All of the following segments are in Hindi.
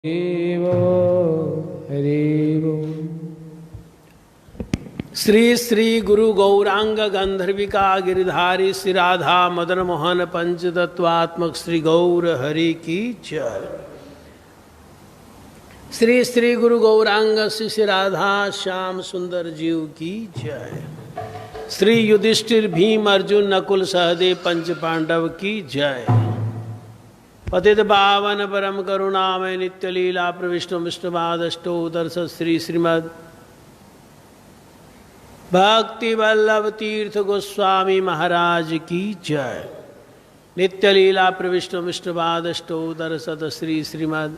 हरिवो। श्री श्री गुरु गौरांग गंधर्विका गिरिधारी श्री राधा मदन मोहन पंचतत्वात्मक श्री गौर हरि की जय। श्री श्री गुरु गौरांग श्री राधा श्याम सुंदर जीव की जय। श्री युधिष्ठिर भीम अर्जुन नकुल सहदेव पंच पांडव की जय। पतित पावन परम करुणामय नित्य लीला प्रविष्णु विष्णुपादष्टो दर्श श्री श्रीमद भक्ति वल्लभ तीर्थ गोस्वामी महाराज की जय। नित्य लीला प्रविष्णु विष्णुपादष्टो दर्शत श्री श्रीमद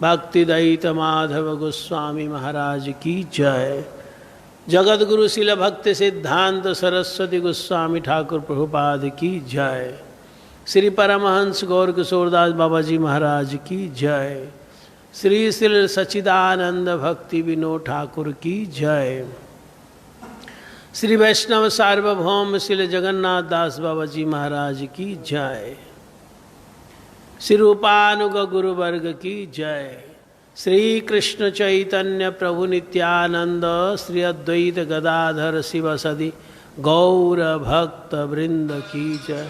भक्ति दयित माधव गोस्वामी महाराज की जय। जगत गुरु शिल भक्ति सिद्धांत सरस्वती गोस्वामी ठाकुर प्रभुपाद की जय। श्री परमहंस गौर किशोरदास बाबा जी महाराज की जय। श्री श्री सच्चिदानंद भक्ति विनोद ठाकुर की जय। श्री वैष्णव सार्वभौम श्री जगन्नाथ दास बाबा जी महाराज की जय। श्री रूपानुग गुरु वर्ग की जय। श्री कृष्ण चैतन्य प्रभु नित्यानंद श्री अद्वैत गदाधर शिव सदि गौर भक्त वृंद की जय।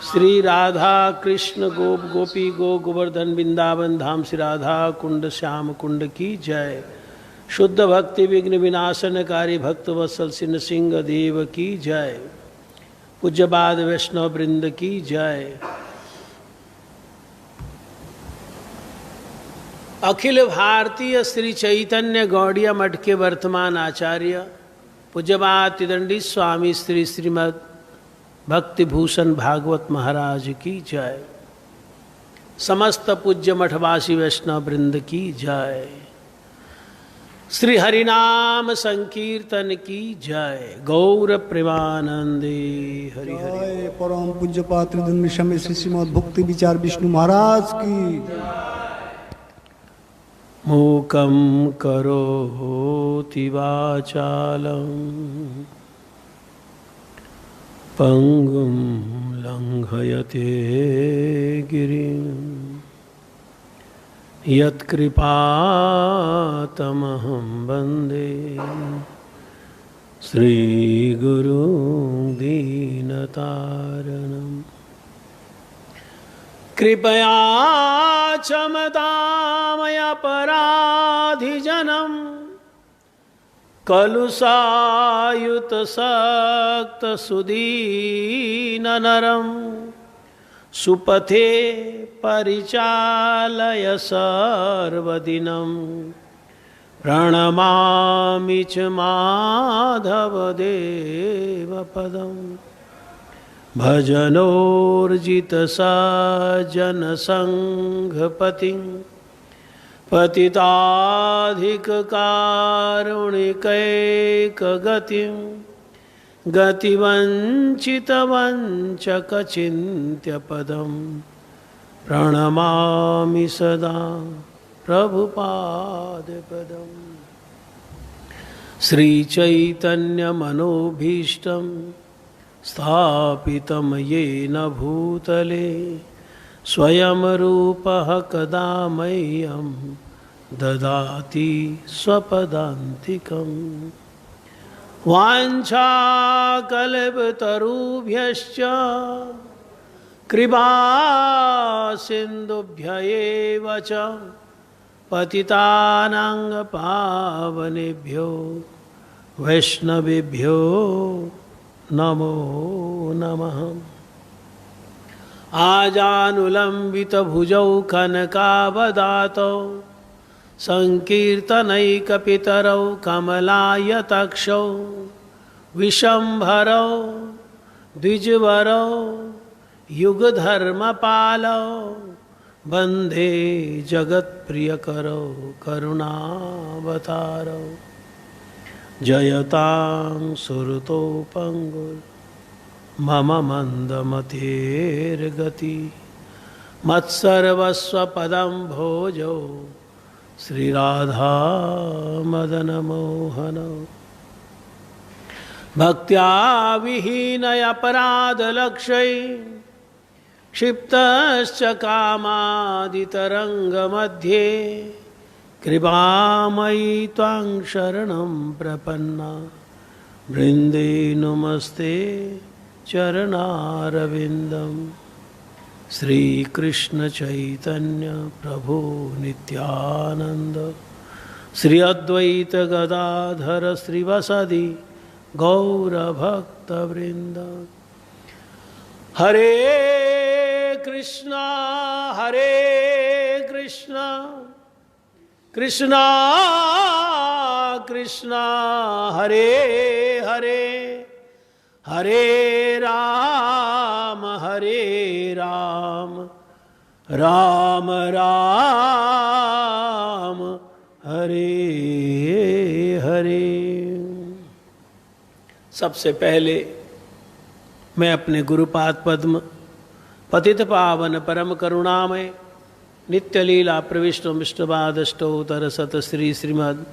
श्री राधा कृष्ण गोप गोपी गो गोवर्धन वृंदावन धाम श्री राधा कुंड श्याम कुंड की जय। शुद्ध भक्ति विघ्न विनाशनकारी भक्त वत्सल सिंह सिंह देव की जय। पूज्यपाद वैष्णव वृंद की जय। अखिल भारतीय श्री चैतन्य गौड़िया मठ के वर्तमान आचार्य पूज्यपाद त्रिदंडी स्वामी श्री श्रीमद भक्ति भूषण भागवत महाराज की जय। समस्त पूज्य मठवासी वैष्णव वृंद की जय। श्री हरिनाम संकीर्तन की जय। गौर प्रेमानंदे हरि हरि। परम पूज्य पात्र श्री श्रीमद भक्ति विचार विष्णु महाराज की। मूकं करोति वाचालं पंगुं लंघयते गिरिं यत्कृपातमहं वन्दे श्रीगुरुं दीनतारणम्। कृपया क्षमतामय अपराधिजनम् कलुषायुत सक्त सुदीननरं सुपथे परिचालय सर्वदिनं प्रणमामि च माधवदेवपदम्। भजनोर्जित सज्जन संघपतिं पतिताधिककारुणिकैकगतिं गतिवञ्चितवञ्चकचिन्त्यपदं प्रणमामि सदा प्रभुपादपदम्। श्रीचैतन्यमनोभीष्टं स्थापितं येन भूतले स्वयं रूपः कदा मह्यं ददाति स्वपदान्तिकम्। वाञ्छाकल्पतरुभ्यश्च कृपा सिन्धुभ्य एव च पतितानां पावनेभ्यो वैष्णवेभ्यो नमो नमः। आजानुलंबित भुजौ कनकावदातौ संकीर्तनैकपितरौ कमलायताक्षौ विशंभरौ द्विजवरौ युगधर्मपालौ वन्दे जगत्प्रियकरौ करुणावतारौ। जयतां सुरतो पंगुर मम मंदमतेर्गति मत्सर्वस्वपदं भोजो श्रीराधा मदन मोहन। भक्त्या विहीन अपराध लक्ष्य क्षिप्तश्च कामादितरङ्गमध्ये कृपामयि त्वां शरणं प्रपन्ना वृन्दे नमस्ते चरणारविन्दं श्रीकृष्ण चैतन्य प्रभु नित्यानंद श्री अद्वैत गदाधर श्रीवासादि गौरभक्तवृन्द। हरे कृष्णा कृष्णा कृष्णा हरे हरे हरे राम राम राम हरे हरे। सबसे पहले मैं अपने गुरुपाद पद्म पतित पावन परम करुणामय नित्य लीला प्रविष्टो विष्णुपादष्टोत्तर सत श्री श्रीमद्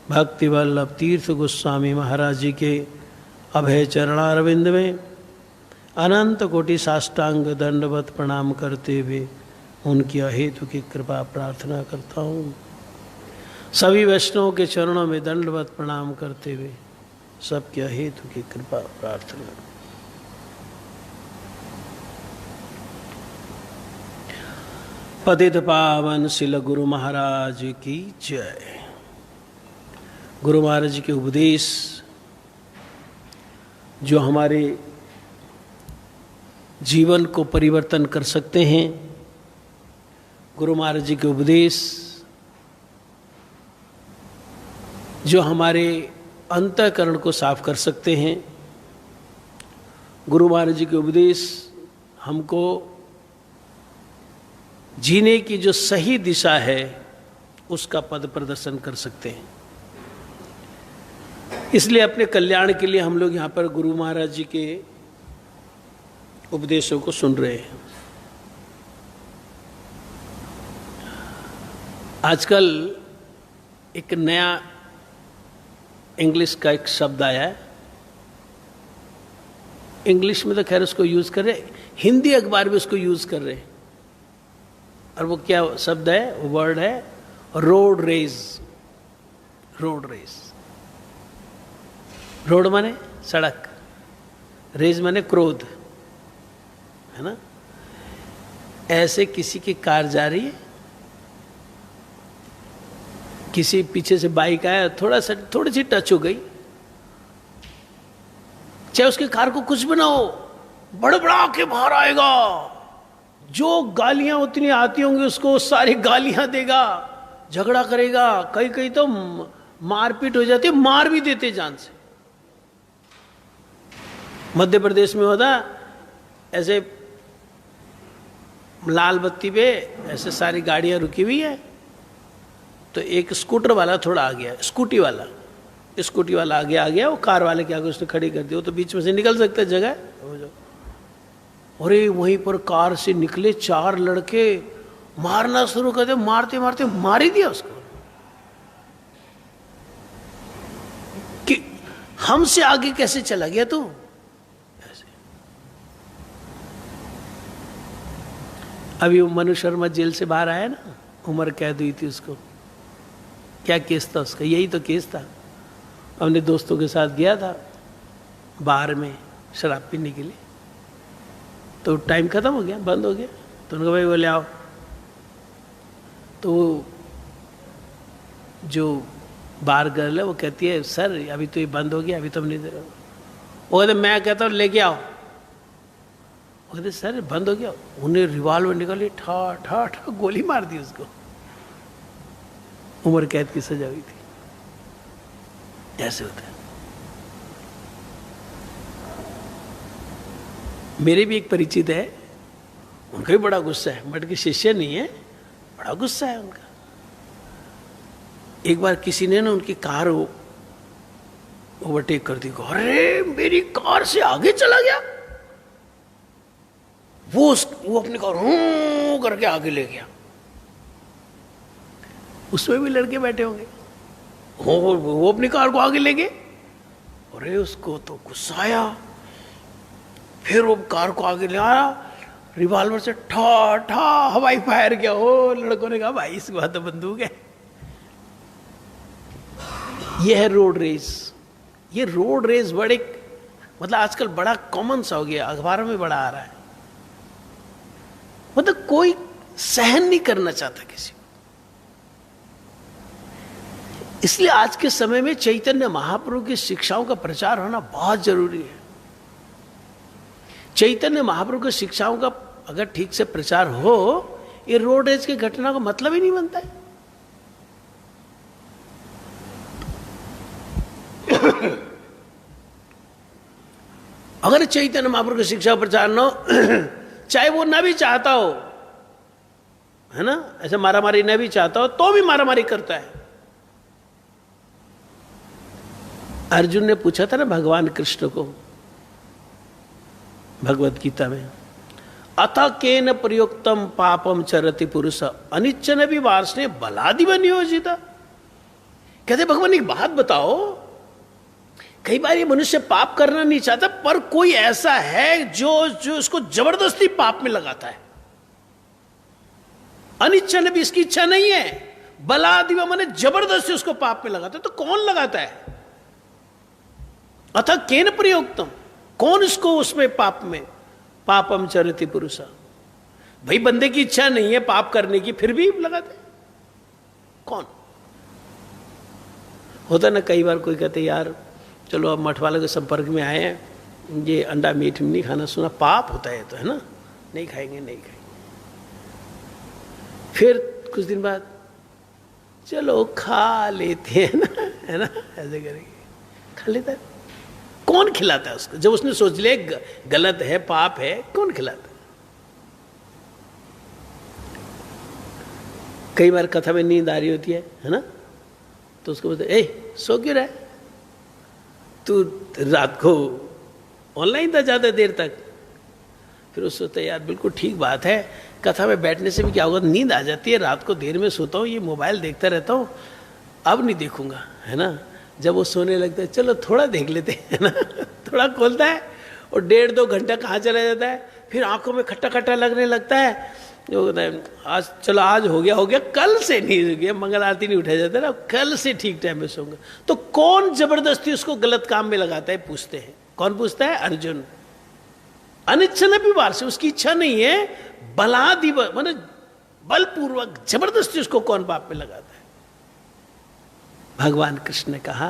भक्तिवल्लभ तीर्थ गोस्वामी महाराज जी के अभय चरणारविंद में अनंत कोटि साष्टांग दंडवत प्रणाम करते हुए उनकी अहेतु की कृपा प्रार्थना करता हूँ। सभी वैष्णवों के चरणों में दंडवत प्रणाम करते हुए सबके अहेतु की कृपा प्रार्थना। पतित पावन शिल गुरु महाराज की जय। गुरु महाराज के उपदेश जो हमारे जीवन को परिवर्तन कर सकते हैं, गुरु महाराज जी के उपदेश जो हमारे अंतःकरण को साफ कर सकते हैं, गुरु महाराज जी के उपदेश हमको जीने की जो सही दिशा है उसका पद प्रदर्शन कर सकते हैं। इसलिए अपने कल्याण के लिए हम लोग यहाँ पर गुरु महाराज जी के उपदेशों को सुन रहे हैं। आजकल एक नया इंग्लिश का एक शब्द आया है, इंग्लिश में तो खैर उसको यूज कर रहे, हिंदी अखबार में उसको यूज कर रहे हैं। और वो क्या शब्द है, वो वर्ड है road rage. Road rage, road माने सड़क, रेज माने क्रोध, है ना। ऐसे किसी की कार जा रही है, किसी पीछे से बाइक आया, थोड़ी सी टच हो गई, चाहे उसके कार को कुछ बनाओ, बड़बड़ा के बाहर आएगा, जो गालियां उतनी आती होंगी उसको सारी गालियां देगा, झगड़ा करेगा, कहीं कहीं तो मारपीट हो जाती है, मार भी देते जान से। मध्य प्रदेश में होता ऐसे लाल बत्ती पे ऐसे सारी गाड़ियां रुकी हुई है, तो एक स्कूटर वाला थोड़ा आ गया, स्कूटी वाला आगे आ गया, वो कार वाले के आगे उसने खड़ी कर दी, वो तो बीच में से निकल सकता है जगह हो जाओ। अरे वहीं पर कार से निकले 4 लड़के, मारना शुरू कर दे, मारते मारते मार ही दिया उसको। कि हमसे आगे कैसे चला गया तू? ऐसे। अभी वो मनु शर्मा जेल से बाहर आया ना, उम्र कैद हुई थी उसको। क्या केस था उसका? यही तो केस था। हमने दोस्तों के साथ गया था बार में शराब पीने के लिए, तो टाइम खत्म हो गया, बंद हो गया, तो उन्होंने कहा भाई वो ले आओ। तो जो बार गर्ल है वो कहती है सर अभी तो ये बंद हो गया, अभी तो हम नहीं दे रहे। वो कहते मैं कहता हूँ लेके आओ। वो कहते सर बंद हो गया। उन्हें रिवॉल्वर निकाली, ठा ठा ठा गोली मार दी उसको। उम्र कैद की सजा हुई थी। ऐसे होता है। मेरे भी एक परिचित है, उनका भी बड़ा गुस्सा है, बट के शिष्य नहीं है, बड़ा गुस्सा है उनका। एक बार किसी ने ना उनकी कार ओवरटेक कर दी, अरे मेरी कार से आगे चला गया। वो अपनी कार करके आगे ले गया। उसमें भी लड़के बैठे होंगे, वो अपनी कार को आगे ले गए। अरे उसको तो गुस्सा आया, फिर वो कार को आगे ले आया, रिवॉल्वर से ठा ठा हवाई फायर किया। हो लड़कों ने कहा भाई इसके बाद तो बंदूक है। ये है रोड रेस। ये रोड रेस बड़े मतलब आजकल बड़ा कॉमन सा हो गया, अखबारों में बड़ा आ रहा है। मतलब कोई सहन नहीं करना चाहता किसी को। इसलिए आज के समय में चैतन्य महाप्रभु की शिक्षाओं का प्रचार होना बहुत जरूरी है। चैतन्य महाप्रभु की शिक्षाओं का अगर ठीक से प्रचार हो, ये रोड रेज की घटना का मतलब ही नहीं बनता है। अगर चैतन्य महाप्रभु की शिक्षा प्रचार न हो, चाहे वो ना भी चाहता हो, है ना, ऐसे मारामारी न भी चाहता हो तो भी मारामारी करता है। अर्जुन ने पूछा था ना भगवान कृष्ण को भगवत गीता में, अथ केन प्रयुक्तम पापम चरति पुरुष अनिच्चन भी वार्ष्णे बलादिव नियोजिता। कहते भगवान एक बात बताओ, कई बार ये मनुष्य पाप करना नहीं चाहता, पर कोई ऐसा है जो उसको जबरदस्ती पाप में लगाता है। अनिच्छन भी इसकी इच्छा नहीं है, बलादिव माने जबरदस्ती उसको पाप में लगाता है। तो कौन लगाता है? अतः केन प्रयोक्तम, कौन इसको उसमें पाप में, पापम चरति पुरुषा। भाई बंदे की इच्छा नहीं है पाप करने की, फिर भी लगाते कौन? होता ना कई बार कोई कहते यार चलो अब मठ वाले के संपर्क में आए हैं, ये अंडा मीट नहीं खाना, सुना पाप होता है तो, है ना, नहीं खाएंगे नहीं खाएंगे। फिर कुछ दिन बाद चलो खा लेते हैं ना, है ना, ऐसे करेंगे, खा लेता है। कौन खिलाता है उसको? जब उसने सोच लिया गलत है पाप है, कौन खिलाता है? कई बार कथा में नींद आ रही होती है ना, तो उसको बोलते ए सो क्यों रहा है तू, रात को ऑनलाइन था ज्यादा देर तक। फिर उसको सोचते यार बिल्कुल ठीक बात है, कथा में बैठने से भी क्या होगा, नींद आ जाती है, रात को देर में सोता हूँ, ये मोबाइल देखता रहता हूँ, अब नहीं देखूंगा, है ना। जब वो सोने लगता है चलो थोड़ा देख लेते हैं ना, थोड़ा खोलता है और 1.5-2 घंटा कहाँ चला जाता है। फिर आंखों में खट्टा खट्टा लगने लगता है, जो कहता है आज चलो आज हो गया, कल से नहीं हो गया, मंगल आरती नहीं उठाया जाता ना, कल से ठीक टाइम में सोऊंगा। तो कौन जबरदस्ती उसको गलत काम में लगाता है? पूछते हैं। कौन पूछता है? अर्जुन। अनिच्छन भी वार से, उसकी इच्छा नहीं है, बलादिव माने बलपूर्वक जबरदस्ती उसको कौन पाप में लगाता है? भगवान कृष्ण ने कहा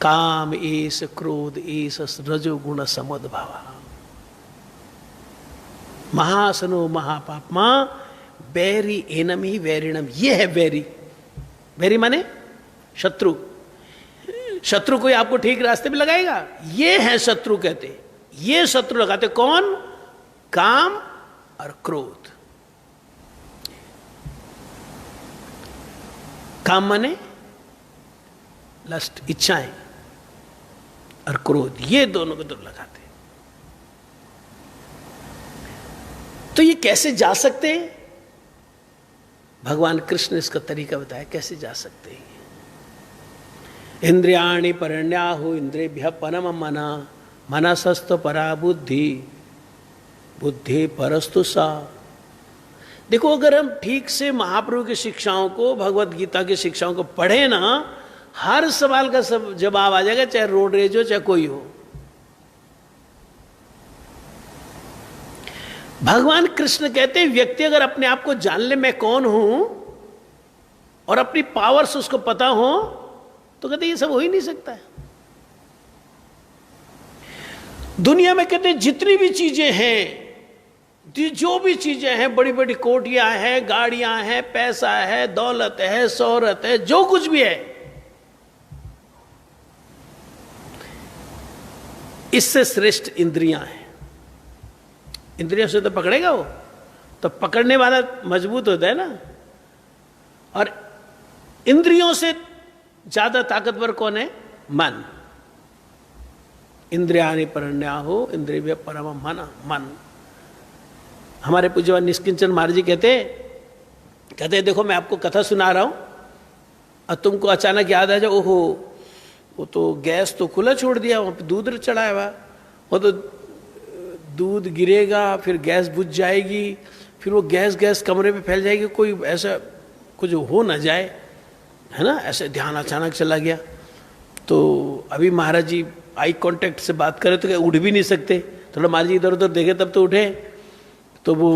काम एस क्रोध एस रजोगुण समुद्भव महासनो महापापमा बैरी एनमी वैरिणम। ये है बैरी। बैरी माने शत्रु। शत्रु कोई आपको ठीक रास्ते पे लगाएगा, ये है शत्रु कहते। ये शत्रु लगाते कौन? काम और क्रोध। काम माने लस्ट इच्छाएं, और क्रोध, ये दोनों को तो लगाते। तो ये कैसे जा सकते हैं? भगवान कृष्ण ने इसका तरीका बताया कैसे जा सकते हैं। इंद्रियाणि परण्याहु इंद्रियभ्यः परम मना मनसस्तु परा बुद्धि बुद्धि परस्तु सा। देखो अगर हम ठीक से महाप्रभु की शिक्षाओं को, भगवत गीता की शिक्षाओं को पढ़े ना, हर सवाल का सब जवाब आ जाएगा, चाहे रोड रेज हो चाहे कोई हो। भगवान कृष्ण कहते हैं व्यक्ति अगर अपने आप को जान ले मैं कौन हूं और अपनी पावर्स उसको पता हो, तो कहते ये सब हो ही नहीं सकता है। दुनिया में कहते जितनी भी चीजें हैं, जो भी चीजें हैं, बड़ी बड़ी कोठियां हैं, गाड़ियां हैं, पैसा है, दौलत है, शोहरत है, जो कुछ भी है, इससे श्रेष्ठ इंद्रियां हैं। इंद्रियों से तो पकड़ेगा वो, तो पकड़ने वाला मजबूत होता है ना। और इंद्रियों से ज्यादा ताकतवर कौन है? मन। इंद्रियाणि परण्याहु इंद्रियभ्यः परमं मनः। मन। हमारे पूज्यवान निष्किंचन महाराज जी कहते देखो मैं आपको कथा सुना रहा हूं और तुमको अचानक याद आ जाए, ओहो वो तो गैस तो खुला छोड़ दिया, वहां पे दूध चढ़ाया हुआ, वो तो दूध गिरेगा, फिर गैस बुझ जाएगी, फिर वो गैस कमरे में फैल जाएगी, कोई ऐसा कुछ हो ना जाए, है ना। ऐसे ध्यान अचानक चला गया। तो अभी महाराज जी आई कांटेक्ट से बात करे तो क्या उठ भी नहीं सकते, थोड़ा महाराज जी इधर उधर देखे तब तो उठे, तो वो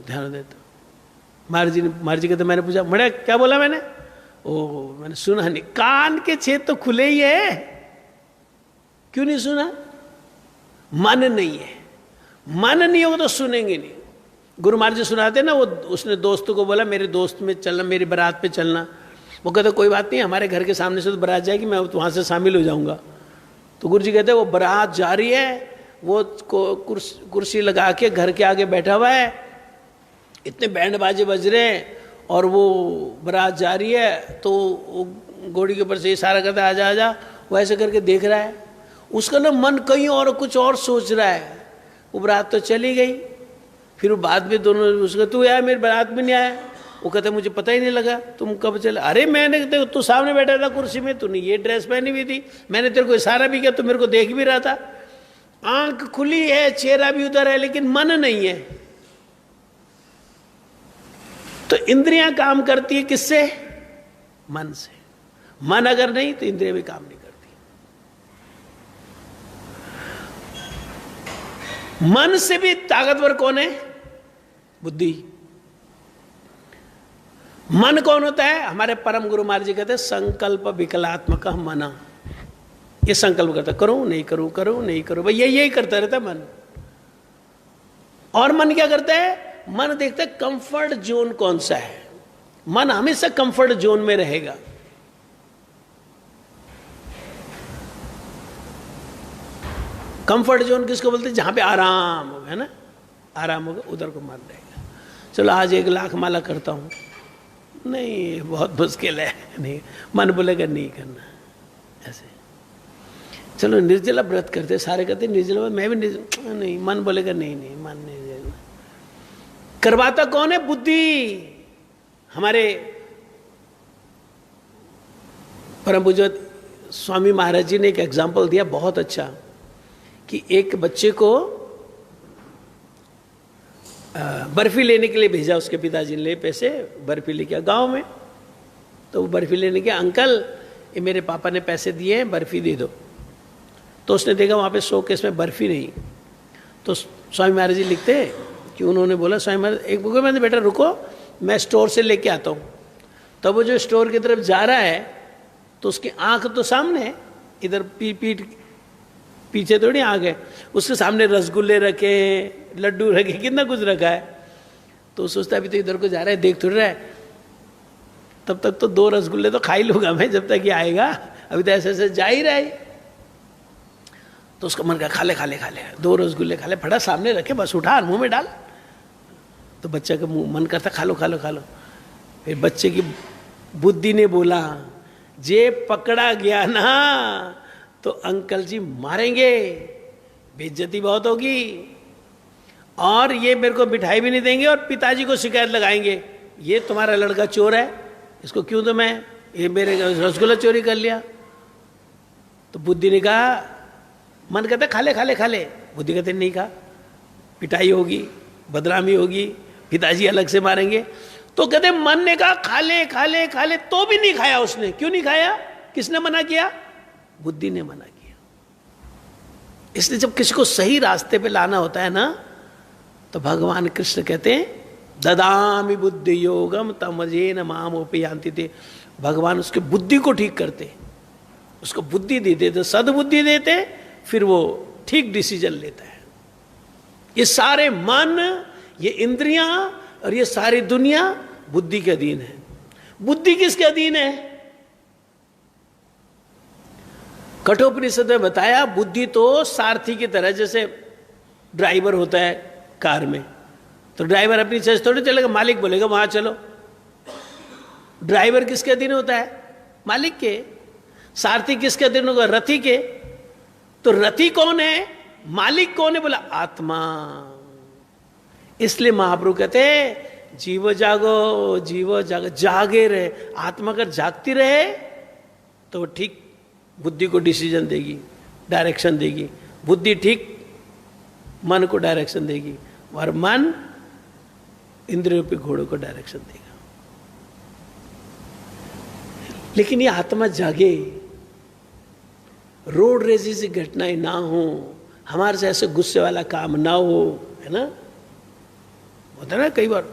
ध्यान देता। महाराज जी कहते, मैंने पूछा बड़ा क्या बोला मैंने? ओ मैंने सुना नहीं। कान के छेद तो खुले ही है, क्यों नहीं सुना? मन नहीं है, मन नहीं होगा तो सुनेंगे नहीं। गुरु महाराज जी सुनाते ना, वो उसने दोस्तों को बोला मेरे दोस्त में चलना, मेरी बारात पे चलना। वो कहते कोई बात नहीं, हमारे घर के सामने से तो बारात जाएगी, मैं वहाँ से शामिल हो जाऊँगा। तो गुरु जी कहते वो बारात जा रही है, वो कुर्सी लगा के घर के आगे बैठा हुआ है, इतने बैंड बाजे बज रहे हैं और वो बारात जा रही है, तो वो घोड़ी के ऊपर से इशारा करता है आजा आजा, वो ऐसे करके देख रहा है। उसका ना मन कहीं और कुछ और सोच रहा है। वो बारात तो चली गई, फिर वो बाद में दोनों उसका तू यार मेरी बारात में नहीं आया। वो कहता मुझे पता ही नहीं लगा तुम कब चले। अरे मैंने तू सामने बैठा था कुर्सी में, तूने ये ड्रेस पहनी हुई थी, मैंने तेरे को इशारा भी किया, तू मेरे को देख भी रहा था। आंख खुली है, चेहरा भी उधर है, लेकिन मन नहीं है। तो इंद्रियां काम करती है किससे? मन से। मन अगर नहीं तो इंद्रियां भी काम नहीं करती। मन से भी ताकतवर कौन है? बुद्धि। मन कौन होता है? हमारे परम गुरु महाराज जी कहते हैं संकल्प विकलात्मक मना। ये संकल्प करता करूं नहीं करूं, करूं नहीं करूं, भाई यही करता रहता मन। और मन क्या करता है? मन देखता है कंफर्ट जोन कौन सा है। मन हमेशा कंफर्ट जोन में रहेगा। कंफर्ट जोन किसको बोलते हैं? जहां पे आराम होगा, है ना, आराम होगा, उधर को मन रहेगा। चलो आज 1 लाख माला करता हूं, नहीं बहुत मुश्किल है, नहीं, मन बोलेगा नहीं करना। ऐसे चलो निर्जला व्रत करते, सारे कहते निर्जला, मैं भी निर्जला, नहीं, मन बोलेगा नहीं नहीं, मन नहीं। करवाता कौन है? बुद्धि। हमारे परम पूज्य स्वामी महाराज जी ने एक एग्जाम्पल दिया बहुत अच्छा, कि एक बच्चे को बर्फी लेने के लिए भेजा, उसके पिताजी ने ले पैसे, बर्फी लेके आ गाँव में। तो वो बर्फी लेने के, अंकल ये मेरे पापा ने पैसे दिए हैं, बर्फी दे दो। तो उसने देखा वहाँ पे शोकेस में बर्फी नहीं। तो स्वामी महाराज जी लिखते हैं कि उन्होंने बोला स्वामी महाराज एक बुके में, बेटा रुको मैं स्टोर से लेके आता हूँ। तब वो जो स्टोर की तरफ जा रहा है तो उसकी आंख तो सामने है, इधर पीठ पीछे थोड़ी आंख है। उसके सामने रसगुल्ले रखे हैं, लड्डू रखे, कितना कुछ रखा है। तो सोचता अभी तो इधर को जा रहा है, देख थोड़ा रहा है, तब तक तो 2 रसगुल्ले तो खा ही लूंगा मैं जब तक ये आएगा, अभी तो ऐसे ऐसे जा ही रहा है। तो उसका मन का खा ले 2 रसगुल्ले खा ले, फटा सामने रखे, बस उठा मुंह में डाल। तो बच्चा का मन करता खा लो। फिर बच्चे की बुद्धि ने बोला जे पकड़ा गया ना तो अंकल जी मारेंगे, बेइज्जती बहुत होगी, और ये मेरे को मिठाई भी नहीं देंगे, और पिताजी को शिकायत लगाएंगे, ये तुम्हारा लड़का चोर है, इसको क्यों तो मैं, ये मेरे रसगुल्ला चोरी कर लिया। तो बुद्धि ने कहा, मन कहता खा ले, बुद्धि कहते नहीं खा, पिटाई होगी, बदनामी होगी, पिताजी अलग से मारेंगे। तो कहते मन ने कहा खा ले, तो भी नहीं खाया उसने। क्यों नहीं खाया? किसने मना किया? बुद्धि ने मना किया। इसलिए जब किसी को सही रास्ते पे लाना होता है ना, तो भगवान कृष्ण कहते हैं ददामि बुद्धि योगम तमजेन मामोपयान्ति ते। भगवान उसके बुद्धि को ठीक करते, उसको बुद्धि देते, तो सद्बुद्धि देते, फिर वो ठीक डिसीजन लेता है। ये सारे मन, ये इंद्रियां और ये सारी दुनिया बुद्धि के अधीन है। बुद्धि किसके अधीन है? कठोपनिषद में बताया, बुद्धि तो सारथी की तरह, जैसे ड्राइवर होता है कार में, तो ड्राइवर अपनी चीज थोड़ी चलेगा, मालिक बोलेगा वहां चलो। ड्राइवर किसके अधीन होता है? मालिक के। सारथी किसके अधीन होगा? रथी के। तो रथी कौन है? मालिक कौन है? बोला आत्मा। इसलिए महाप्रभु कहते जीव जागो, जागे रहे। आत्मा अगर जागती रहे तो ठीक बुद्धि को डिसीजन देगी, डायरेक्शन देगी। बुद्धि ठीक मन को डायरेक्शन देगी, और मन इंद्रियों पे घोड़ों को डायरेक्शन देगा। लेकिन ये आत्मा जागे, रोड रेस की घटनाएं ना हो, हमारे से ऐसे गुस्से वाला काम ना हो, है ना। होता है ना कई बार,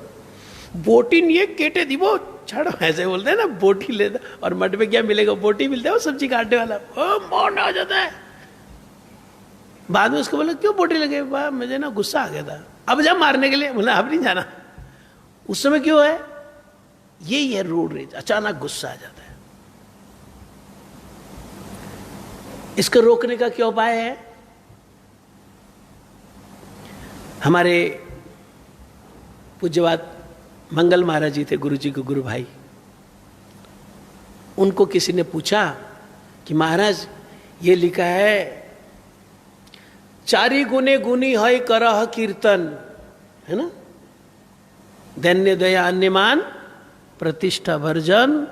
बोटी नहीं है केटे दी वो छाड़ो, ऐसे बोलते हैं ना, बोटी लेता और मठ में क्या मिलेगा, बोटी मिलता है वो सब्जी काटने वाला, ओ मौन आ जाता है। बाद में उसको बोला क्यों बोटी लगे, मुझे ना गुस्सा आ गया था, अब जा मारने के लिए, बोला अब नहीं जाना। उस समय क्यों है, यही है रोड रेज, अचानक गुस्सा आ जाता है। इसको रोकने का क्या उपाय है? हमारे पूज्यवाद मंगल महाराज जी थे, गुरु जी के गुरु भाई। उनको किसी ने पूछा कि महाराज ये लिखा है, चारी गुने गुनी है करह कीर्तन, है ना, दैन्य दया अन्यमान प्रतिष्ठा वर्जन,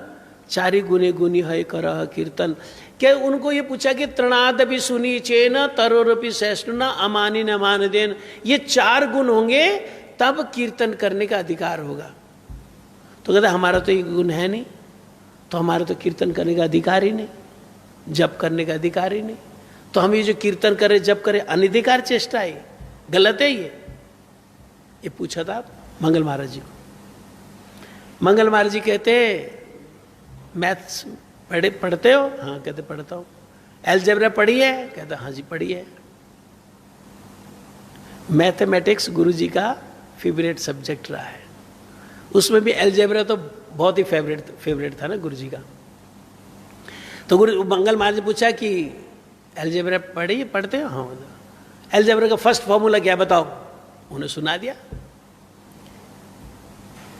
चारी गुने गुनी है करह कीर्तन। क्या उनको ये पूछा कि तृणादपि सुनी चेन तरोरपि सहिष्णुना अमानी न मान देन, ये 4 गुण होंगे तब कीर्तन करने का अधिकार होगा। तो कहते हमारा तो ये गुण है नहीं, तो हमारा तो कीर्तन करने का अधिकार ही नहीं, जप करने का अधिकार ही नहीं, तो हम ये जो कीर्तन करें जप करें अनधिकार चेष्टा है, गलत है ये पूछा था मंगल महाराज जी को। मंगल महाराज जी कहते मैथ्स पढ़ते हो? हाँ कहते पढ़ता हूँ। एलजेब्रा पढ़ी है? कहते हाँ जी पढ़ी है। मैथमेटिक्स गुरु जी का फेवरेट सब्जेक्ट रहा है, उसमें भी एलजेब्रा तो बहुत ही फेवरेट था ना गुरु जी का। तो गुरु मंगल महाराज ने पूछा कि एलजेब्रा पढ़ते हो? हाँ। एलजेब्रा का फर्स्ट फॉर्मूला क्या बताओ? उन्हें सुना दिया,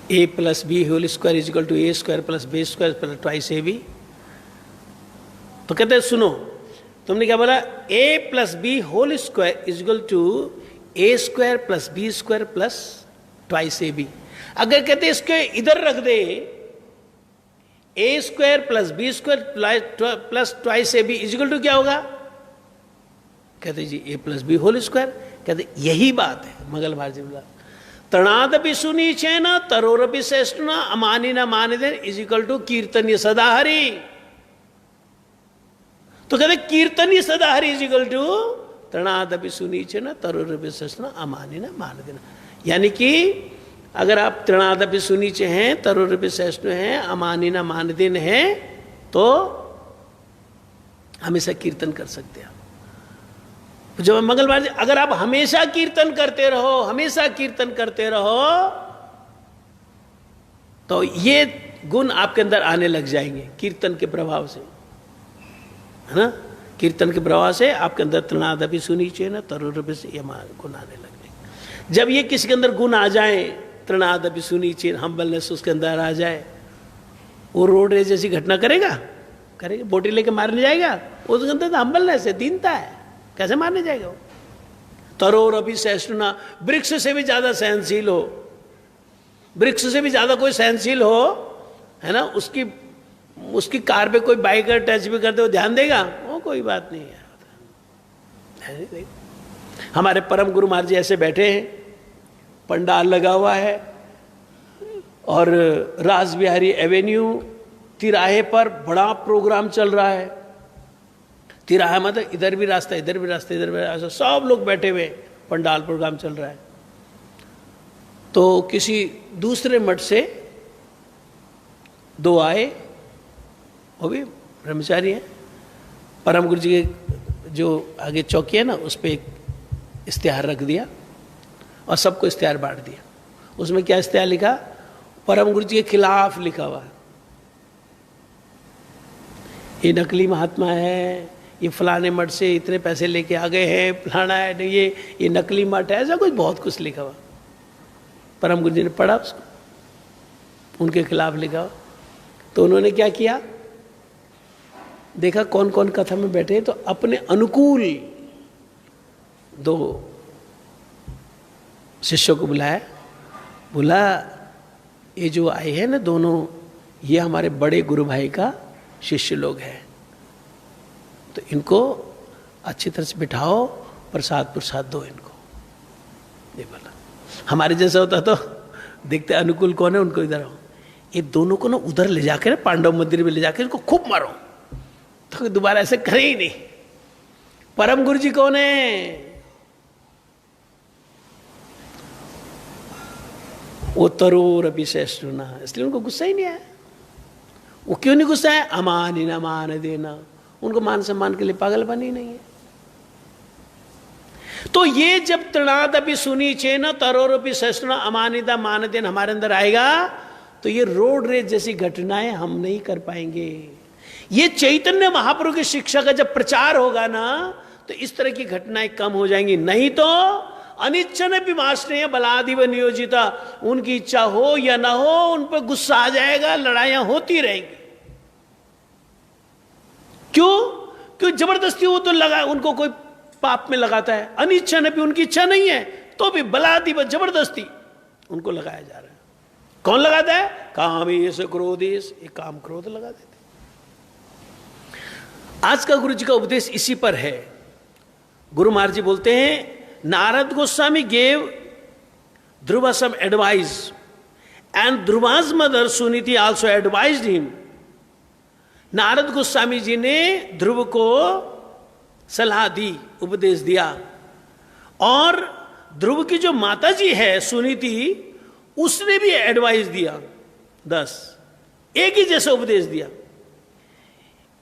a + b whole square is equal to a square + b square plus twice ab। तो कहते हैं सुनो, तुमने क्या बोला? a + b whole square is equal to a square + b square plus twice ab। अगर कहते इसके इधर रख दे a square + b square plus twice ab is equal to क्या होगा? कहते जी a + b होल स्क्वायर। कहते यही बात है। मंगल महाराज जी बोला तृणादपि सुनी चेन तरोरपि सहिष्णुना अमानी न मान देन इज इक्वल टू कीर्तनीय सदा हरि। तो कहते कीर्तनीय सदा हरि इज इक्वल टू तृणादपि सुनी चेन तरोरपि सहिष्णुना अमानी न मान देना। यानी कि अगर आप तृणादपि सुनीचे हैं, तरोरपि सहिष्णु हैं, अमानी न मान देन हैं, तो हमेशा कीर्तन कर सकते हैं। जब मंगलवार जी अगर आप हमेशा कीर्तन करते रहो, हमेशा कीर्तन करते रहो, तो ये गुण आपके अंदर आने लग जाएंगे कीर्तन के प्रभाव से, है ना। कीर्तन के प्रभाव से आपके अंदर तृणादपि सुनीचे न तरोरपि से ये गुण आने लग जाएंगे। जब ये किसी के अंदर गुण आ जाए, तृणादपि सुनीचे, हम्बलनेस उसके अंदर आ जाए, वो रोड रेस जैसी घटना करेगा? बोटी लेके मारने जाएगा? उसके अंदर तो हम्बलनेस है, दीनता है, कैसे मारने जाएगा वो? तरोरपि सहिष्णुना, वृक्ष से भी ज्यादा सहनशील हो, वृक्ष से भी ज्यादा कोई सहनशील हो, है ना, उसकी कार पे कोई बाइकर टच भी करते हो ध्यान देगा? वो कोई बात नहीं है। हमारे परम गुरु महाराज जी ऐसे बैठे हैं, पंडाल लगा हुआ है और रासबिहारी एवेन्यू तिराहे पर बड़ा प्रोग्राम चल रहा है। तिराहा मतलब इधर भी रास्ता, इधर भी रास्ता, इधर भी रास्ता, सब लोग बैठे हुए, पंडाल प्रोग्राम चल रहा है। तो किसी दूसरे मठ से 2 आए, वो भी ब्रह्मचारी हैं। परम गुरु जी के जो आगे चौकी है ना, उस पर एक इश्तिहार रख दिया और सबको इश्तिहार बांट दिया। उसमें क्या इश्तिहार लिखा? परम गुरु जी के खिलाफ लिखा हुआ, ये नकली महात्मा है, ये फलाने मठ से इतने पैसे लेके आ गए हैं, फलाना है, ये नकली मठ है, ऐसा कुछ बहुत कुछ लिखा हुआ। परम गुरु जी ने पढ़ा उसको, उनके खिलाफ लिखा हुआ। तो उन्होंने क्या किया, देखा कौन कौन कथा में बैठे, तो अपने अनुकूल 2 शिष्यों को बुलाया, बोला ये जो आए हैं ना दोनों, ये हमारे बड़े गुरु भाई का शिष्य लोग हैं, तो इनको अच्छी तरह से बिठाओ, प्रसाद दो इनको। ये बोला। हमारे जैसा होता तो देखते अनुकूल कौन है उनको इधर आओ, ये दोनों को ना उधर ले जाकर पांडव मंदिर में ले जाकर इनको खूब मारो, तो दोबारा ऐसे करे ही नहीं। परम गुरु जी कौन है? वो तरोर अभी श्रेष्ठुना, इसलिए उनको गुस्सा ही नहीं आया। वो क्यों नहीं गुस्सा है? अमान न मान देना, उनको मान सम्मान के लिए पागलपन ही नहीं है। तो ये जब तृणाद अभी सुनी चेन तरोर अभी श्रेष्ठुना अमानिदा मान देना हमारे अंदर आएगा, तो ये रोड रेस जैसी घटनाएं हम नहीं कर पाएंगे। ये चैतन्य महाप्रभु की शिक्षा का जब प्रचार होगा ना, तो इस तरह की घटनाएं कम हो जाएंगी। नहीं तो अनिच्छन विमाश्रय बलादिव नियोजिता, उनकी इच्छा हो या ना हो उन पर गुस्सा आ जाएगा, लड़ाइयां होती रहेंगी। क्यों जबरदस्ती वो तो लगा, उनको कोई पाप में लगाता है। अनिच्छन भी उनकी इच्छा नहीं है तो भी बलादिव जबरदस्ती उनको लगाया जा रहा है। कौन लगाता है? कामेश क्रोधेश, ये काम क्रोध लगा देते। आज का गुरु जी का उपदेश इसी पर है। गुरु महाराज जी बोलते हैं, Narad Goswami gave Dhruva some advice, and Dhruva's mother Suniti also advised him. Narad Goswami ji ने ध्रुव को सलाह दी, उपदेश दिया, और ध्रुव की जो माता जी है सुनीति, उसने भी एडवाइस दिया। 10 एक ही जैसा उपदेश दिया।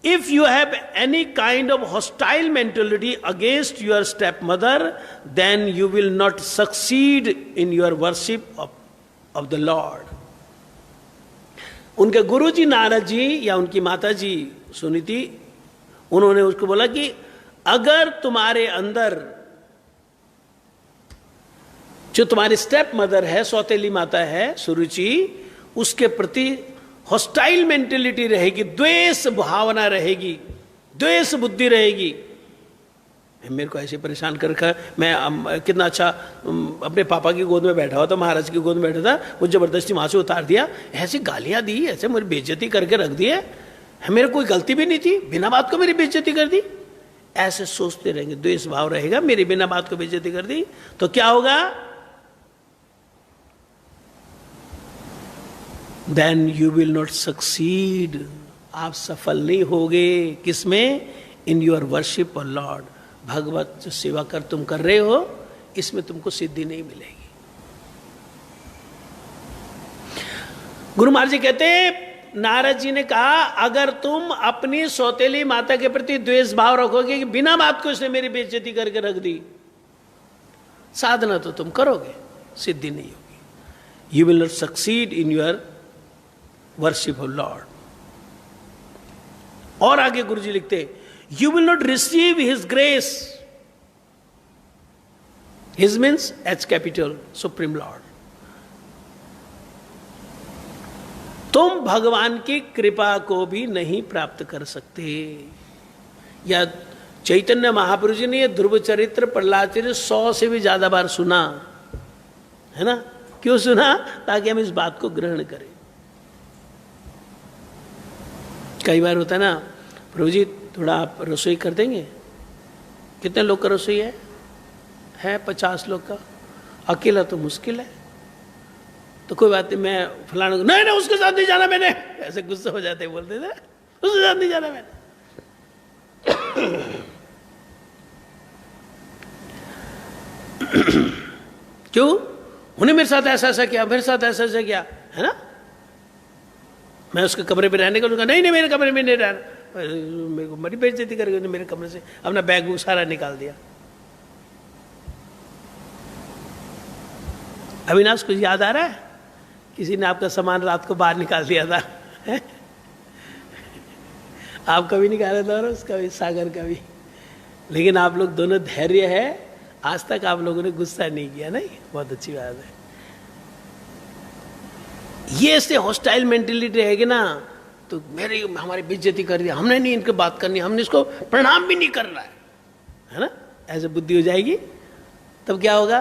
If you have any kind of hostile mentality against your stepmother, then you will not succeed in your worship of the Lord. उनके गुरुजी नारद जी या उनकी माता जी सुनीति, उन्होंने उसको बोला कि अगर तुम्हारे अंदर जो तुम्हारी स्टेप मदर है, सौतेली माता है सुरुचि, उसके प्रति हॉस्टाइल मेंटेलिटी रहेगी, द्वेष भावना रहेगी, द्वेष बुद्धि रहेगी। मेरे को ऐसे परेशान कर रखा, मैं कितना अच्छा अपने पापा की गोद में बैठा हुआ था, महाराज की गोद में बैठा था, वो जबरदस्ती वहां से उतार दिया, ऐसी गालियां दी, ऐसे मेरी बेइज्जती करके रख दी है, मेरे कोई गलती भी नहीं थी, बिना बात को मेरी बेइज्जती कर दी। ऐसे सोचते रहेंगे, द्वेष भाव रहेगा, मेरी बिना बात को बेइज्जती कर दी, तो क्या होगा? Then you will not succeed. आप सफल नहीं होगे। किसमें? In your worship of Lord. भगवत जो सेवा कर तुम कर रहे हो, इसमें तुमको सिद्धि नहीं मिलेगी। गुरु महाराज जी कहते हैं, नारद जी ने कहा, अगर तुम अपनी सौतेली माता के प्रति द्वेष भाव रखोगे कि बिना बात को इसने मेरी बेइज्जती करके रख दी, साधना तो तुम करोगे, सिद्धि नहीं होगी। You will not succeed in your worship of Lord. और आगे गुरुजी लिखते, you will not receive his grace. His means H capital, Supreme Lord. तुम भगवान की कृपा को भी नहीं प्राप्त कर सकते। या चैतन्य महापुरुष जी ने ये ध्रुव चरित्र प्रहलाद चरित्र 100 से भी ज्यादा बार सुना है ना। क्यों सुना? ताकि हम इस बात को ग्रहण करें। कई बार होता है ना, प्रभु जी थोड़ा आप रसोई कर देंगे। कितने लोग का रसोई है 50 लोग का, अकेला तो मुश्किल है, तो कोई बात नहीं, मैं फलाने को नहीं उसके साथ नहीं जाना मैंने, ऐसे गुस्सा हो जाते बोलते थे, उसके साथ नहीं जाना मैंने। क्यों? उन्हें मेरे साथ ऐसा ऐसा किया, मेरे साथ ऐसा ऐसा किया, है ना। मैं उसके कमरे में रहने को नहीं मेरे कमरे में नहीं रहना, मेरे को बड़ी बेइज्जती करके मेरे कमरे से अपना बैग बुक सारा निकाल दिया। अविनाश कुछ याद आ रहा है? किसी ने आपका सामान रात को बाहर निकाल दिया था आप कभी निकाला था और उसका भी, सागर का भी, लेकिन आप लोग दोनों धैर्य है, आज तक आप लोगों ने गुस्सा नहीं किया। नहीं, बहुत अच्छी बात है। ये ऐसे हॉस्टाइल मेंटेलिटी रहेगी ना, तो हमारी बेइज्जती कर दिया, हमने नहीं इनकी बात करनी, हमने इसको प्रणाम भी नहीं करना है ना, ऐसे बुद्धि हो जाएगी। तब क्या होगा?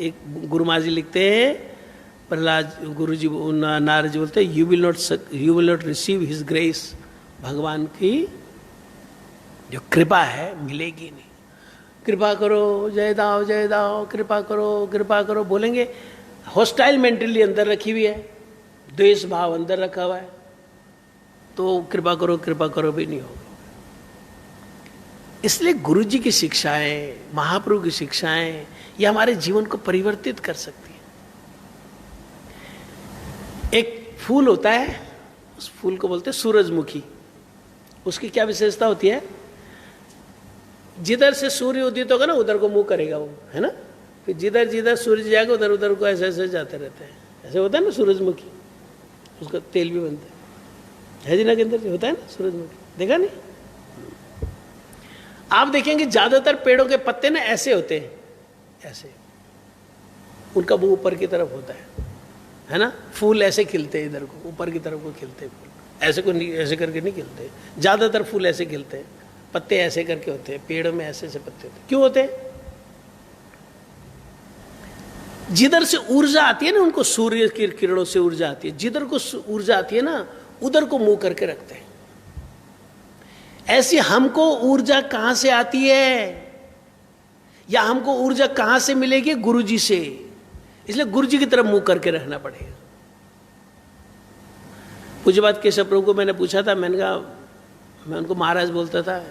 एक गुरु महाराज जी लिखते हैं, प्रहलाद गुरु जी नारद जी बोलते हैं, you will not receive his grace. भगवान की जो कृपा है मिलेगी नहीं। कृपा करो, जय दाओ, कृपा करो बोलेंगे, हॉस्टाइल मेंटली अंदर रखी हुई है, द्वेष भाव अंदर रखा हुआ है, तो कृपा करो भी नहीं होगा। इसलिए गुरु जी की शिक्षाएं, महाप्रभु की शिक्षाएं, ये हमारे जीवन को परिवर्तित कर सकती है। एक फूल होता है, उस फूल को बोलते हैं सूरजमुखी। उसकी क्या विशेषता होती है? जिधर से सूर्य उदित होगा ना उधर को मुंह करेगा वो, है ना। फिर जिधर जिधर सूर्य जाएगा उधर उधर को ऐसे ऐसे जाते रहते हैं। ऐसे होता है ना सूरजमुखी, उसका तेल भी बनता है जी ना, के अंदर जो होता है ना सूरजमुखी, देखा नहीं? आप देखेंगे ज्यादातर पेड़ों के पत्ते ना ऐसे होते हैं, ऐसे, उनका मुंह ऊपर की तरफ होता है ना। फूल ऐसे खिलते हैं, इधर को ऊपर की तरफ को खिलते हैं फूल, ऐसे को नहीं, ऐसे करके नहीं खिलते। ज्यादातर फूल ऐसे खिलते हैं, पत्ते ऐसे करके होते हैं, पेड़ों में ऐसे ऐसे पत्ते होते हैं। क्यों होते हैं? जिधर से ऊर्जा आती है ना, उनको सूर्य की किरणों से ऊर्जा आती है, जिधर को ऊर्जा आती है ना उधर को मुंह करके रखते हैं। ऐसी हमको ऊर्जा कहां से आती है, या हमको ऊर्जा कहां से मिलेगी? गुरु जी से। इसलिए गुरु जी की तरफ मुंह करके रखना पड़ेगा। पूज्य बात केशव प्रभु को मैंने पूछा था, मैंने कहा, मैं उनको महाराज बोलता था,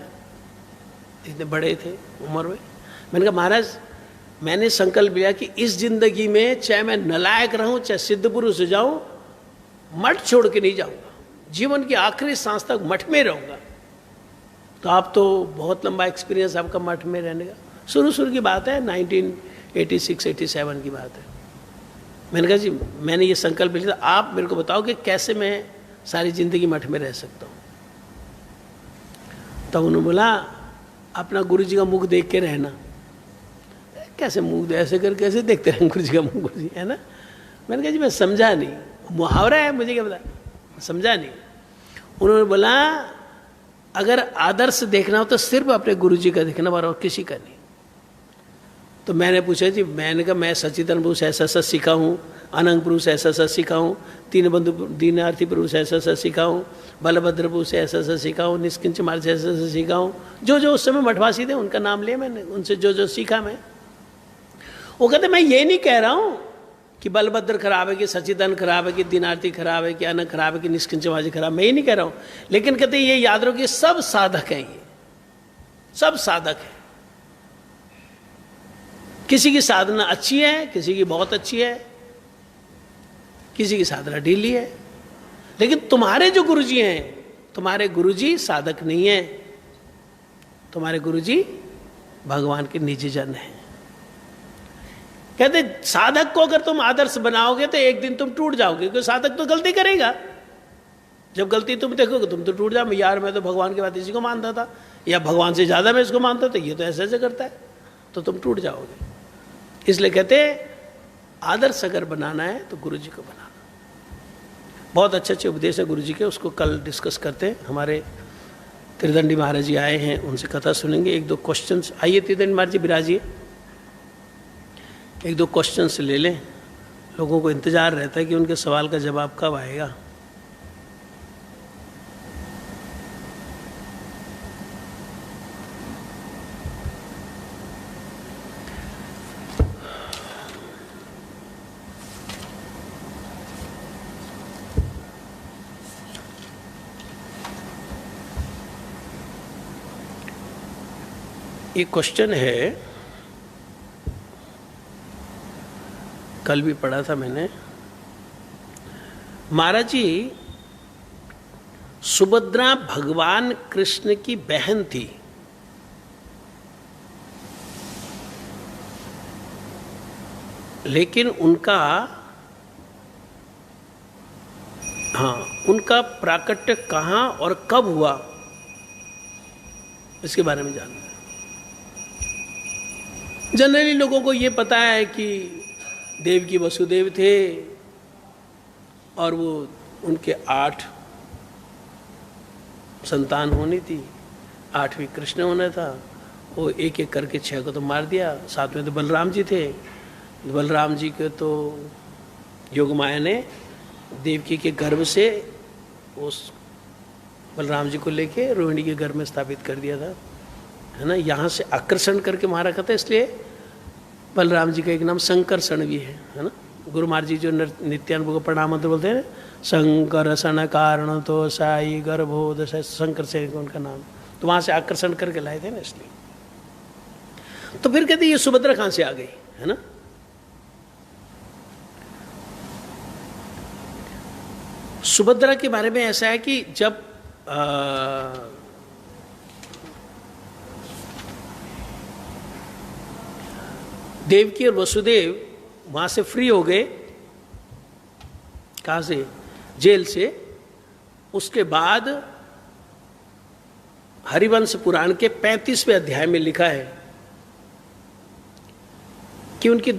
इतने बड़े थे उम्र में। मैंने कहा महाराज, मैंने संकल्प लिया कि इस जिंदगी में चाहे मैं नलायक रहूं, चाहे सिद्ध पुरुष हो जाऊं, मठ छोड़ के नहीं जाऊंगा, जीवन की आखिरी सांस तक मठ में रहूंगा। तो आप तो बहुत लंबा एक्सपीरियंस आपका मठ में रहने का, शुरू की बात है, 1986-87 की बात है। मैंने कहा जी, मैंने ये संकल्प लिया था, आप मेरे को बताओ कि कैसे मैं सारी जिंदगी मठ में रह सकता हूँ। तो उन्होंने बोला, अपना गुरु जी का मुख देख के रहना। कैसे मुख ऐसे कर कैसे देखते रहें गुरु जी का मुख, गुरु जी, है ना। मैंने कहा जी मैं समझा नहीं, मुहावरा है, मुझे क्या पता, समझा नहीं। उन्होंने बोला, अगर आदर्श देखना हो तो सिर्फ अपने गुरु जी का देखना और किसी का नहीं। तो मैंने पूछा जी, मैंने कहा मैं सच्चिदानंद पुरुष ऐसा सीखा हूँ, अनंग पुरुष ऐसा सीखा हूँ, तीन बंधु दीनार्थी पुरुष ऐसा सीखा हूँ, बलभद्र पुरुष ऐसा सीखा हूँ, निष्किंच मार्ग से ऐसा सीखा हूँ। जो उस समय मठवासी थे उनका नाम लिया मैंने, उनसे जो सीखा मैं। वो कहते मैं ये नहीं कह रहा हूँ कि बलभद्र खराब है, कि सच्चिदानंद खराब है, कि दीनार्थी खराब है, कि अनंग खराब है, कि निष्किंच मार्ग खराब, मैं ये नहीं कह रहा हूँ। लेकिन कहते ये याद रखो कि सब साधक हैं, ये सब साधक है। किसी की साधना अच्छी है, किसी की बहुत अच्छी है, किसी की साधना ढीली है। लेकिन तुम्हारे जो गुरुजी हैं, तुम्हारे गुरुजी साधक नहीं है, तुम्हारे गुरुजी भगवान के निजी जन हैं। कहते साधक को अगर तुम आदर्श बनाओगे तो एक दिन तुम टूट जाओगे, क्योंकि साधक तो गलती करेगा। जब गलती तुम देखोगे तुम तो टूट जाओ। यार मैं तो भगवान की बात इसी को मानता था, या भगवान से ज्यादा मैं इसको मानता था, ये तो ऐसे ऐसे करता है, तो तुम टूट जाओगे। इसलिए कहते आदर्श अगर बनाना है तो गुरु जी को बनाना। बहुत अच्छे अच्छे उपदेश है गुरु जी के, उसको कल डिस्कस करते हैं। हमारे त्रिदंडी महाराज जी आए हैं, उनसे कथा सुनेंगे। एक दो क्वेश्चंस, आइए त्रिदंडी महाराज जी विराजिए, एक दो क्वेश्चंस ले लें। लोगों को इंतजार रहता है कि उनके सवाल का जवाब कब आएगा। एक क्वेश्चन है, कल भी पढ़ा था मैंने। महाराज जी, सुभद्रा भगवान कृष्ण की बहन थी, लेकिन उनका प्राकट्य कहाँ और कब हुआ, इसके बारे में जानना है। जनरली लोगों को ये पता है कि देवकी वसुदेव थे और वो उनके 8 संतान होनी थी, 8वीं कृष्ण होना था। वो एक एक करके 6 को तो मार दिया। साथ में तो बलराम जी थे। बलराम जी के तो योगमाया ने देवकी के गर्भ से उस बलराम जी को लेके रोहिणी के गर्भ में स्थापित कर दिया था। है ना, यहाँ से आकर्षण करके मारा करता है, इसलिए बलराम जी का एक नाम शंकरषण भी है ना। गुरु महाराज जी जो नित्यानुभव को प्रणाम मंत्र बोलते हैं, शंकरषण कारण तो साई गर्भोद शंकर से उनका नाम, तो वहाँ से आकर्षण करके लाए थे ना, इसलिए। तो फिर कहते ये सुभद्रा कहाँ से आ गई, है ना। सुभद्रा के बारे में ऐसा है कि जब देवकी और वसुदेव वहां से फ्री हो गए, कहां से, जेल से, उसके बाद हरिवंश पुराण के 35वें अध्याय में लिखा है कि उनके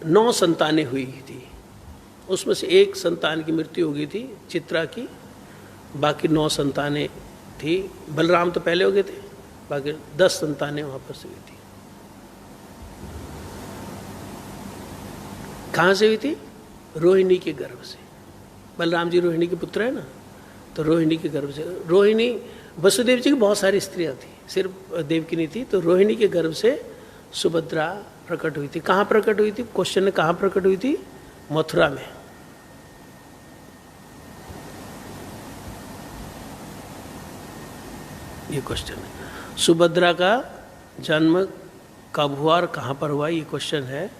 9 संतानें हुई थी, उसमें से एक संतान की मृत्यु हो गई थी, चित्रा की, बाकी 9 संतानें थी। बलराम तो पहले हो गए थे, बाकी 10 संतानें वहां पर से हुई थी। कहाँ से हुई थी? रोहिणी के गर्भ से। बलराम जी रोहिणी के पुत्र है ना, तो रोहिणी के गर्भ से। रोहिणी, वसुदेव जी की बहुत सारी स्त्रियां थी, सिर्फ देवकी नहीं थी, तो रोहिणी के गर्भ से सुभद्रा प्रकट हुई थी। कहाँ प्रकट हुई थी? क्वेश्चन है, कहाँ प्रकट हुई थी? मथुरा में। ये क्वेश्चन है। सुभद्रा का जन्म कब हुआ और कहाँ पर हुआ, ये क्वेश्चन है।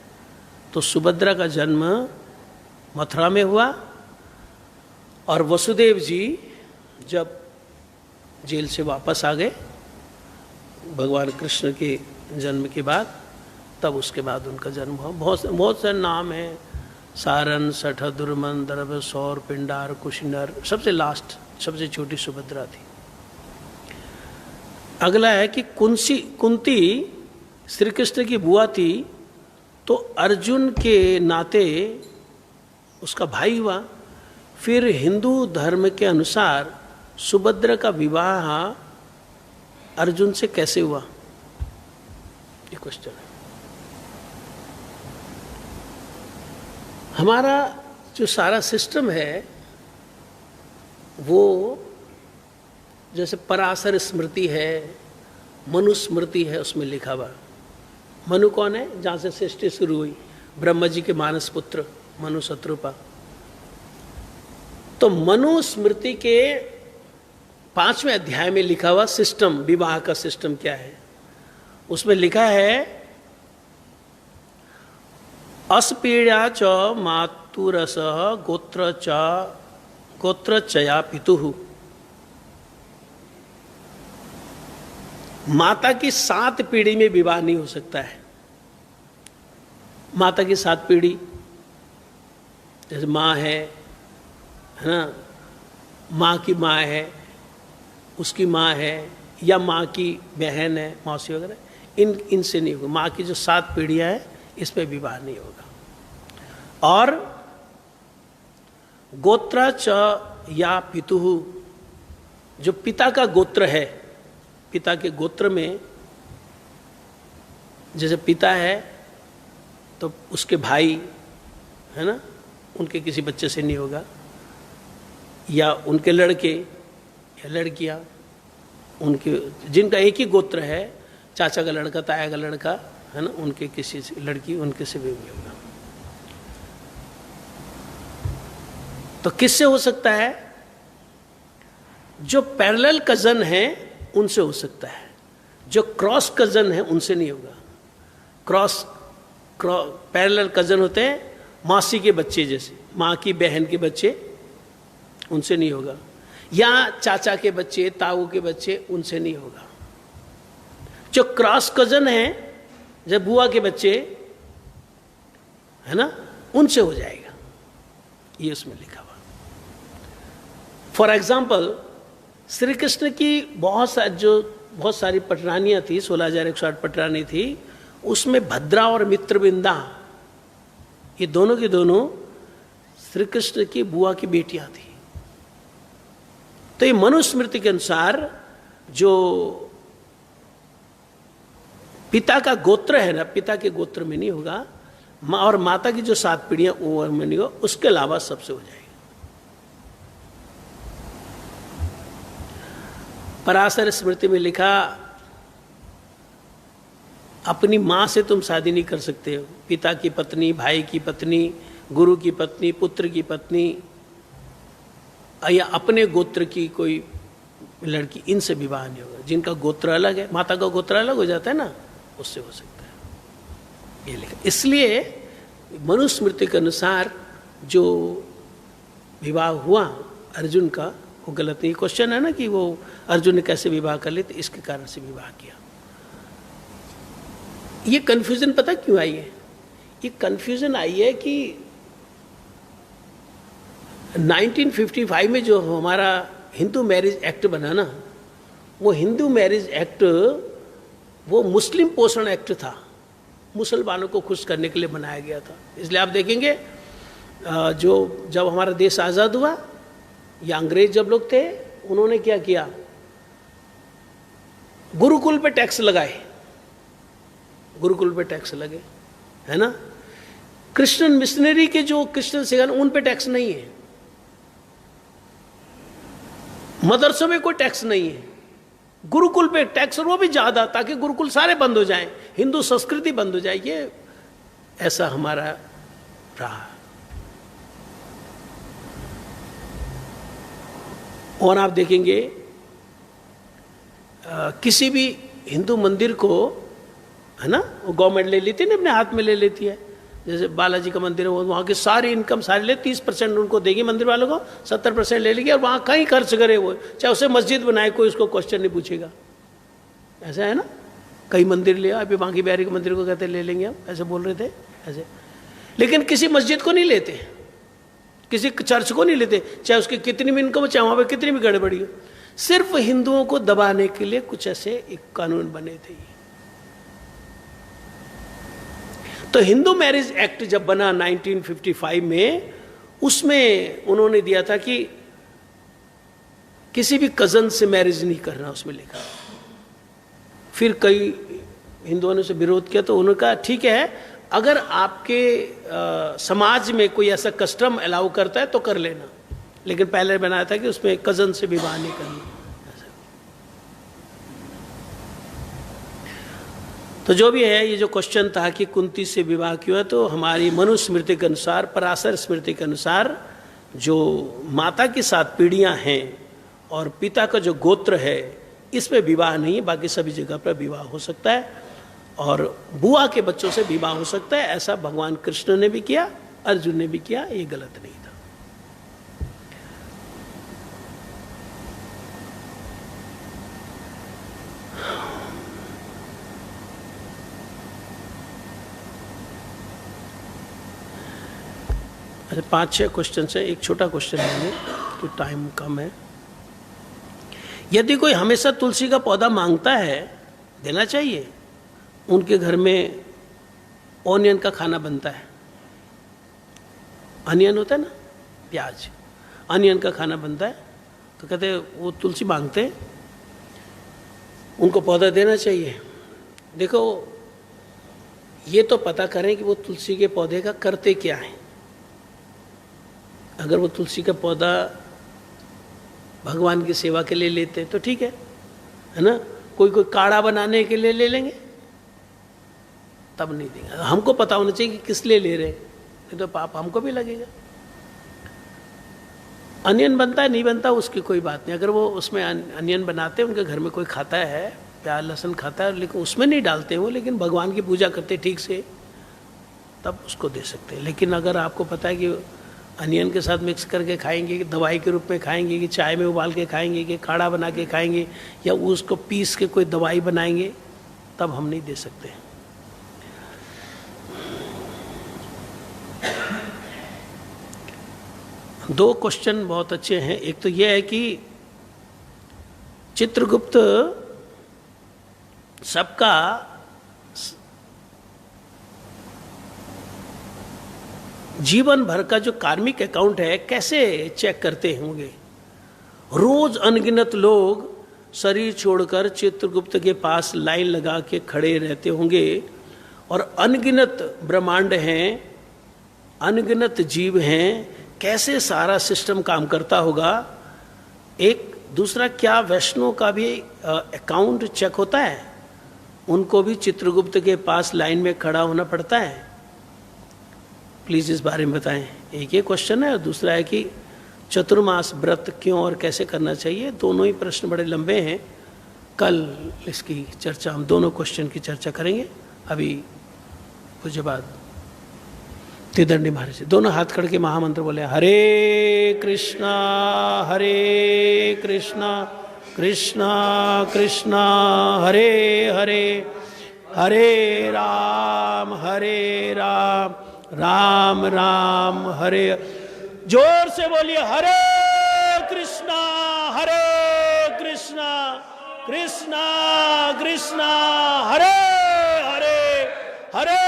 तो सुभद्रा का जन्म मथुरा में हुआ, और वसुदेव जी जब जेल से वापस आ गए भगवान कृष्ण के जन्म के बाद, तब उसके बाद उनका जन्म हुआ। बहुत सारे नाम हैं, सारन, सठ, दुर्मन, दर्भ, सौर, पिंडार, कुशिनर, सबसे लास्ट, सबसे छोटी सुभद्रा थी। अगला है कि कुंती श्री कृष्ण की बुआ थी, तो अर्जुन के नाते उसका भाई हुआ। फिर हिंदू धर्म के अनुसार सुभद्रा का विवाह अर्जुन से कैसे हुआ, ये क्वेश्चन है। हमारा जो सारा सिस्टम है वो जैसे पराशर स्मृति है, मनुस्मृति है, उसमें लिखा हुआ। मनु कौन है? जहाँ से सृष्टि शुरू हुई, ब्रह्मा जी के मानस पुत्र मनु शत्रुपा। तो मनुस्मृति के 5वें अध्याय में लिखा हुआ सिस्टम, विवाह का सिस्टम क्या है, उसमें लिखा है अस्पीड़ा च मातुरस गोत्र चया पितुः। माता की 7 पीढ़ी में विवाह नहीं हो सकता है। माता की 7 पीढ़ी, जैसे माँ है ना, माँ की माँ है, उसकी माँ है, या माँ की बहन है, मौसी वगैरह, इनसे नहीं होगा। माँ की जो 7 पीढ़ियाँ हैं, इस पर विवाह नहीं होगा। और गोत्र च या पितुः, जो पिता का गोत्र है, पिता के गोत्र में जैसे पिता है तो उसके भाई है ना, उनके किसी बच्चे से नहीं होगा, या उनके लड़के या लड़कियां, उनके जिनका एक ही गोत्र है, चाचा का लड़का, ताया का लड़का है ना, उनके किसी से लड़की, उनके से भी होगा। तो किससे हो सकता है? जो पैरेलल कजन है उनसे हो सकता है, जो क्रॉस कजन है उनसे नहीं होगा। पैरेलल कजन होते हैं मासी के बच्चे, जैसे माँ की बहन के बच्चे, उनसे नहीं होगा, या चाचा के बच्चे, ताऊ के बच्चे, उनसे नहीं होगा। जो क्रॉस कजन है, जब बुआ के बच्चे है ना, उनसे हो जाएगा, ये उसमें लिखा हुआ। फॉर एग्जाम्पल, श्री कृष्ण की बहुत सारी पटरानियाँ थी, 16,108 पटरानी थी, उसमें भद्रा और मित्रविंदा, ये दोनों की दोनों श्री कृष्ण की बुआ की बेटियां थी। तो ये मनुस्मृति के अनुसार जो पिता का गोत्र है ना, पिता के गोत्र में नहीं होगा, और माता की जो 7 पीढ़ियां वो में नहीं होगा, उसके अलावा सबसे हो जाएगा। पराशर स्मृति में लिखा अपनी माँ से तुम शादी नहीं कर सकते हो, पिता की पत्नी, भाई की पत्नी, गुरु की पत्नी, पुत्र की पत्नी, या अपने गोत्र की कोई लड़की, इनसे विवाह नहीं होगा। जिनका गोत्र अलग है, माता का गोत्र अलग हो जाता है ना, उससे हो सकता है, ये लिखा। इसलिए मनुस्मृति के अनुसार जो विवाह हुआ अर्जुन का, वो गलत नहीं। क्वेश्चन है ना कि वो अर्जुन ने कैसे विवाह कर लिया, तो इसके कारण से विवाह किया। ये कंफ्यूजन पता क्यों आई है? ये कंफ्यूजन आई है कि 1955 में जो हमारा हिंदू मैरिज एक्ट बना ना, वो हिंदू मैरिज एक्ट वो मुस्लिम पोषण एक्ट था, मुसलमानों को खुश करने के लिए बनाया गया था। इसलिए आप देखेंगे जो जब हमारा देश आज़ाद हुआ, या अंग्रेज जब लोग थे, उन्होंने क्या किया, गुरुकुल पे टैक्स लगाए, गुरुकुल पे टैक्स लगे, है ना। क्रिश्चियन मिशनरी के जो क्रिश्चियन सिखाने, उन पे टैक्स नहीं है, मदरसों में कोई टैक्स नहीं है, गुरुकुल पे टैक्स, और वो भी ज्यादा, ताकि गुरुकुल सारे बंद हो जाएं, हिंदू संस्कृति बंद हो जाए। ये ऐसा हमारा रहा। और आप देखेंगे किसी भी हिंदू मंदिर को, है ना, वो गवर्नमेंट ले लेती है ना, अपने हाथ में ले लेती है। जैसे बालाजी का मंदिर है, वहाँ की सारी इनकम सारी ले, 30% उनको देगी मंदिर वालों को, 70% ले लेगी, और वहाँ कहीं खर्च करे वो, चाहे उसे मस्जिद बनाए, कोई उसको क्वेश्चन नहीं पूछेगा। ऐसा है ना, कई मंदिर लिया, अभी बांकी बिहारी के मंदिर को कहते ले लेंगे हम, ऐसे बोल रहे थे ऐसे। लेकिन किसी मस्जिद को नहीं लेते, किसी चर्च को नहीं लेते, चाहे उसकी कितनी भी इनकम हो, चाहे वहाँ पर कितनी भी गड़बड़ी हो। सिर्फ हिंदुओं को दबाने के लिए कुछ ऐसे एक कानून बने थे। तो हिंदू मैरिज एक्ट जब बना 1955 में, उसमें उन्होंने दिया था कि किसी भी कजन से मैरिज नहीं करना, उसमें लिखा। फिर कई हिंदुओं ने उसे विरोध किया, तो उन्होंने कहा ठीक है, अगर आपके समाज में कोई ऐसा कस्टम अलाउ करता है तो कर लेना, लेकिन पहले बनाया था कि उसमें कजन से विवाह नहीं करना। तो जो भी है, ये जो क्वेश्चन था कि कुंती से विवाह क्यों है, तो हमारी मनुस्मृति के अनुसार, पराशर स्मृति के अनुसार, जो माता की 7 पीढ़ियां हैं और पिता का जो गोत्र है, इसमें विवाह नहीं है, बाकी सभी जगह पर विवाह हो सकता है, और बुआ के बच्चों से विवाह हो सकता है। ऐसा भगवान कृष्ण ने भी किया, अर्जुन ने भी किया, ये गलत नहीं था। अच्छा, 5-6 क्वेश्चन है, एक छोटा क्वेश्चन है, तो टाइम कम है। यदि कोई हमेशा तुलसी का पौधा मांगता है, देना चाहिए। उनके घर में ऑनियन का खाना बनता है, अनियन होता है ना, प्याज, अनियन का खाना बनता है, तो कहते हैं वो तुलसी मांगते हैं, उनको पौधा देना चाहिए। देखो, ये तो पता करें कि वो तुलसी के पौधे का करते क्या है। अगर वो तुलसी का पौधा भगवान की सेवा के लिए लेते हैं तो ठीक है ना। कोई काढ़ा बनाने के लिए ले लेंगे, तब नहीं देंगे। हमको पता होना चाहिए कि किस लिए ले रहे हैं, नहीं तो पाप हमको भी लगेगा। अनियन बनता है नहीं बनता उसकी कोई बात नहीं, अगर वो उसमें अनियन बनाते हैं, उनके घर में कोई खाता है, प्याज लहसुन खाता है, लेकिन उसमें नहीं डालते वो, लेकिन भगवान की पूजा करते ठीक से, तब उसको दे सकते हैं। लेकिन अगर आपको पता है कि अनियन के साथ मिक्स करके खाएंगे, कि दवाई के रूप में खाएंगे, कि चाय में उबाल के खाएंगे, कि काढ़ा बना के खाएंगे, या उसको पीस के कोई दवाई बनाएंगे, तब हम नहीं दे सकते। दो क्वेश्चन बहुत अच्छे हैं। एक तो यह है कि चित्रगुप्त सबका जीवन भर का जो कार्मिक अकाउंट है कैसे चेक करते होंगे। रोज अनगिनत लोग शरीर छोड़कर चित्रगुप्त के पास लाइन लगा के खड़े रहते होंगे, और अनगिनत ब्रह्मांड हैं, अनगिनत जीव हैं, कैसे सारा सिस्टम काम करता होगा। एक दूसरा, क्या वैष्णव का भी अकाउंट चेक होता है? उनको भी चित्रगुप्त के पास लाइन में खड़ा होना पड़ता है? प्लीज इस बारे में बताएं। एक ये क्वेश्चन है और दूसरा है कि चतुर्मास व्रत क्यों और कैसे करना चाहिए। दोनों ही प्रश्न बड़े लंबे हैं, कल इसकी चर्चा, हम दोनों क्वेश्चन की चर्चा करेंगे। अभी पूज्य बाद त्रिदंडी महाराज दोनों हाथ खड़ के महामंत्र बोले, हरे कृष्णा कृष्णा कृष्णा हरे हरे, हरे राम राम राम हरे। जोर से बोलिए, हरे कृष्णा कृष्णा कृष्णा हरे हरे, हरे